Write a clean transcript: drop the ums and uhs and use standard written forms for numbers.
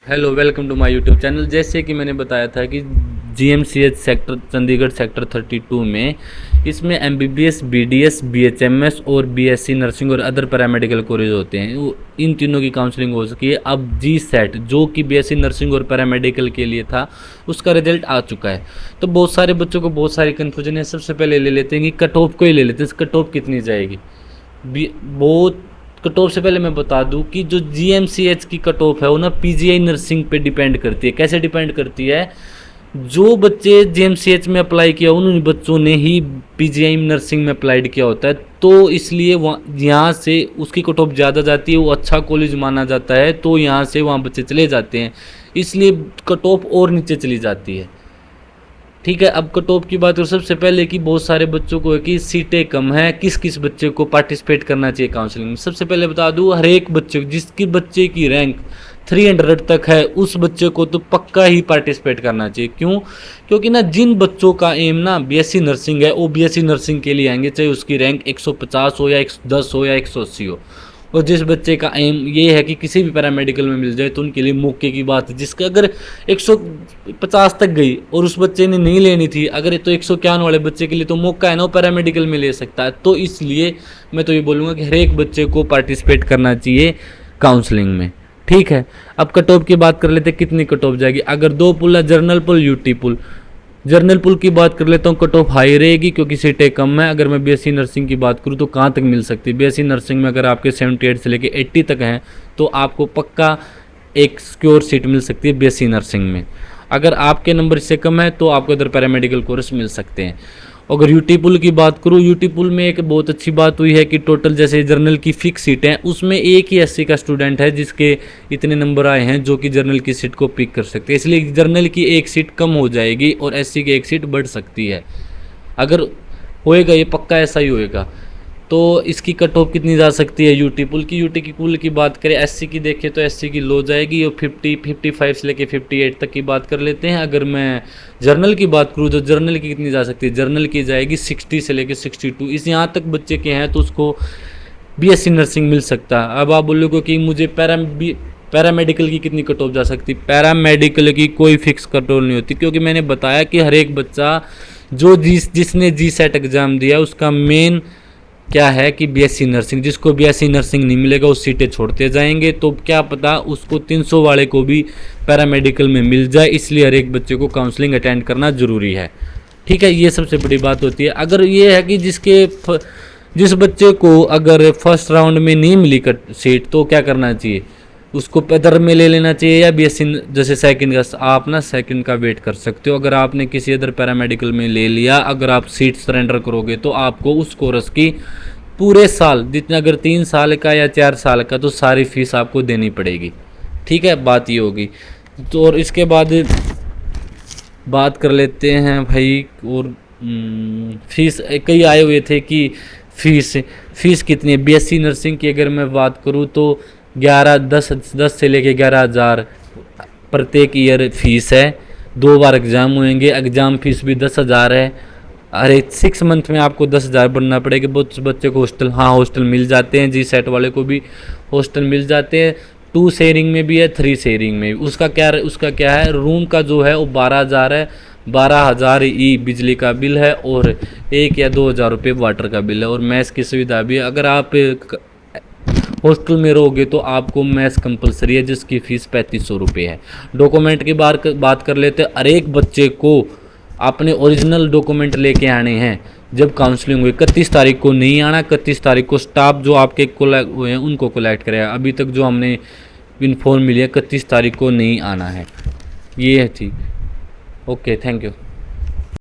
Hello, welcome to my YouTube channel. जैसे कि मैंने बताया था कि जीएमसीएच सेक्टर चंडीगढ़ सेक्टर 32 में इसमें एमबीबीएस, बीडीएस, बीएचएमएस और बीएससी नर्सिंग और अदर पैरामेडिकल कोर्सेज होते हैं। इन तीनों की काउंसलिंग हो सकी है। अब जी सेट जो कि बीएससी नर्सिंग और पैरामेडिकल के लिए था, उसका रिजल्ट आ चुका है। तो बहुत सारे बच्चों को बहुत सारी कन्फ्यूजन है। सबसे पहले ले लेते हैं कि कट ऑफ को ही ले लेते हैं। कट ऑफ कितनी जाएगी? बहुत कट ऑफ से पहले मैं बता दूं कि जो जीएमसीएच की कट ऑफ है वो ना पीजीआई नर्सिंग पे डिपेंड करती है। कैसे डिपेंड करती है? जो बच्चे जीएमसीएच में अप्लाई किया उन बच्चों ने ही पीजीआई नर्सिंग में अप्लाइड किया होता है, तो इसलिए वहाँ यहाँ से उसकी कट ऑफ ज़्यादा जाती है। वो अच्छा कॉलेज माना जाता है, तो यहाँ से वहाँ बच्चे चले जाते हैं, इसलिए कट ऑफ और नीचे चली जाती है। ठीक है, अब कट ऑफ की बात करो। सबसे पहले कि बहुत सारे बच्चों को है कि सीटें कम है, किस किस बच्चे को पार्टिसिपेट करना चाहिए काउंसलिंग में। सबसे पहले बता दूं, हर एक बच्चे जिसकी बच्चे की रैंक 300 तक है उस बच्चे को तो पक्का ही पार्टिसिपेट करना चाहिए। क्यों? क्योंकि ना जिन बच्चों का एम ना बीएससी नर्सिंग है वो बीएससी नर्सिंग के लिए आएंगे, चाहे उसकी रैंक 150 हो या 110 हो या 180 हो। और जिस बच्चे का एम ये है कि किसी भी पैरामेडिकल में मिल जाए तो उनके लिए मौके की बात है। जिसका अगर 150 तक गई और उस बच्चे ने नहीं लेनी थी, अगर तो 151 वाले बच्चे के लिए तो मौका है ना, वो पैरामेडिकल में ले सकता है। तो इसलिए मैं तो ये बोलूँगा कि हर एक बच्चे को पार्टिसिपेट करना चाहिए काउंसलिंग में। ठीक है, अब कट ऑफ की बात कर लेते हैं। कितनी कट ऑफ जाएगी? अगर 2 पुल है, जर्नल पुल, यूटी पुल। जर्नल पुल की बात कर लेता हूँ, कट ऑफ हाई रहेगी क्योंकि सीटें कम है। अगर मैं बीएससी नर्सिंग की बात करूँ तो कहाँ तक मिल सकती है? बीएससी नर्सिंग में अगर आपके 78 से लेके 80 तक हैं तो आपको पक्का एक सिक्योर सीट मिल सकती है बीएससी नर्सिंग में। अगर आपके नंबर इससे कम है तो आपको इधर पैरामेडिकल कोर्स मिल सकते हैं। अगर यूटी पुल की बात करूँ, यूटी पुल में एक बहुत अच्छी बात हुई है कि टोटल जैसे जर्नल की फिक्स सीटें हैं, उसमें एक ही एससी का स्टूडेंट है जिसके इतने नंबर आए हैं जो कि जर्नल की सीट को पिक कर सकते हैं। इसलिए जर्नल की एक सीट कम हो जाएगी और एससी की एक सीट बढ़ सकती है। अगर होएगा, ये पक्का ऐसा ही होएगा। तो इसकी कट ऑफ कितनी जा सकती है यूटी पुल की? यूटी की पुल की बात करें, एससी की देखें तो एससी की लो जाएगी और 55 से लेके 58 तक की बात कर लेते हैं। अगर मैं जर्नल की बात करूँ तो जर्नल की कितनी जा सकती है? जर्नल की जाएगी 60 से लेके 62। इस यहाँ तक बच्चे के हैं तो उसको बीएससी नर्सिंग मिल सकता है। अब आप बोलोगे कि मुझे पैरामेडिकल की कितनी कट ऑफ जा सकती? पैरामेडिकल की कोई फिक्स कट ऑफ नहीं होती, क्योंकि मैंने बताया कि हर एक बच्चा जो जिसने जी सेट एग्ज़ाम दिया उसका मेन क्या है कि बीएससी नर्सिंग। जिसको बीएससी नर्सिंग नहीं मिलेगा उस सीटें छोड़ते जाएंगे, तो क्या पता उसको 300 वाले को भी पैरामेडिकल में मिल जाए। इसलिए हर एक बच्चे को काउंसलिंग अटेंड करना ज़रूरी है। ठीक है, ये सबसे बड़ी बात होती है। अगर ये है कि जिस बच्चे को अगर फर्स्ट राउंड में नहीं मिली सीट तो क्या करना चाहिए? उसको पैदर में ले लेना चाहिए या बीएससी जैसे सेकंड का आप ना सेकंड का वेट कर सकते हो। अगर आपने किसी अदर पैरामेडिकल में ले लिया, अगर आप सीट सरेंडर करोगे तो आपको उस कोर्स की पूरे साल जितना, अगर 3 साल का या 4 साल का, तो सारी फीस आपको देनी पड़ेगी। ठीक है, बात ये होगी। तो और इसके बाद बात कर लेते हैं भाई, और फीस कई आए हुए थे कि फीस कितनी है बीएससी नर्सिंग की। अगर मैं बात करूँ तो 10 से लेके 11,000 प्रत्येक ईयर फीस है। 2 बार एग्ज़ाम होंगे, एग्ज़ाम फीस भी 10,000 है। अरे 6 मंथ में आपको 10,000 बनना पड़ेगा। बहुत बच्चे को हॉस्टल मिल जाते हैं, जी सेट वाले को भी हॉस्टल मिल जाते हैं। 2 शेयरिंग में भी है, 3 शेयरिंग में भी। उसका क्या है, रूम का जो है वो 12,000 है। 12,000 ही बिजली का बिल है और 1 या 2,000 रुपये वाटर का बिल है, और मैस की सुविधा भी है। अगर आप हॉस्टल में रहोगे तो आपको मैस कंपलसरी है, जिसकी फ़ीस 3500 रुपये है। डॉक्यूमेंट की बात कर लेते हैं। हर एक बच्चे को अपने ओरिजिनल डॉक्यूमेंट लेके आने हैं जब काउंसलिंग हुई। 31 तारीख को नहीं आना, 31 तारीख को स्टाफ जो आपके हुए हैं उनको कलेक्ट करेगा। अभी तक जो हमने इन्फॉर्म मिली है 31 तारीख को नहीं आना है। ये है चीज़। Okay, thank you.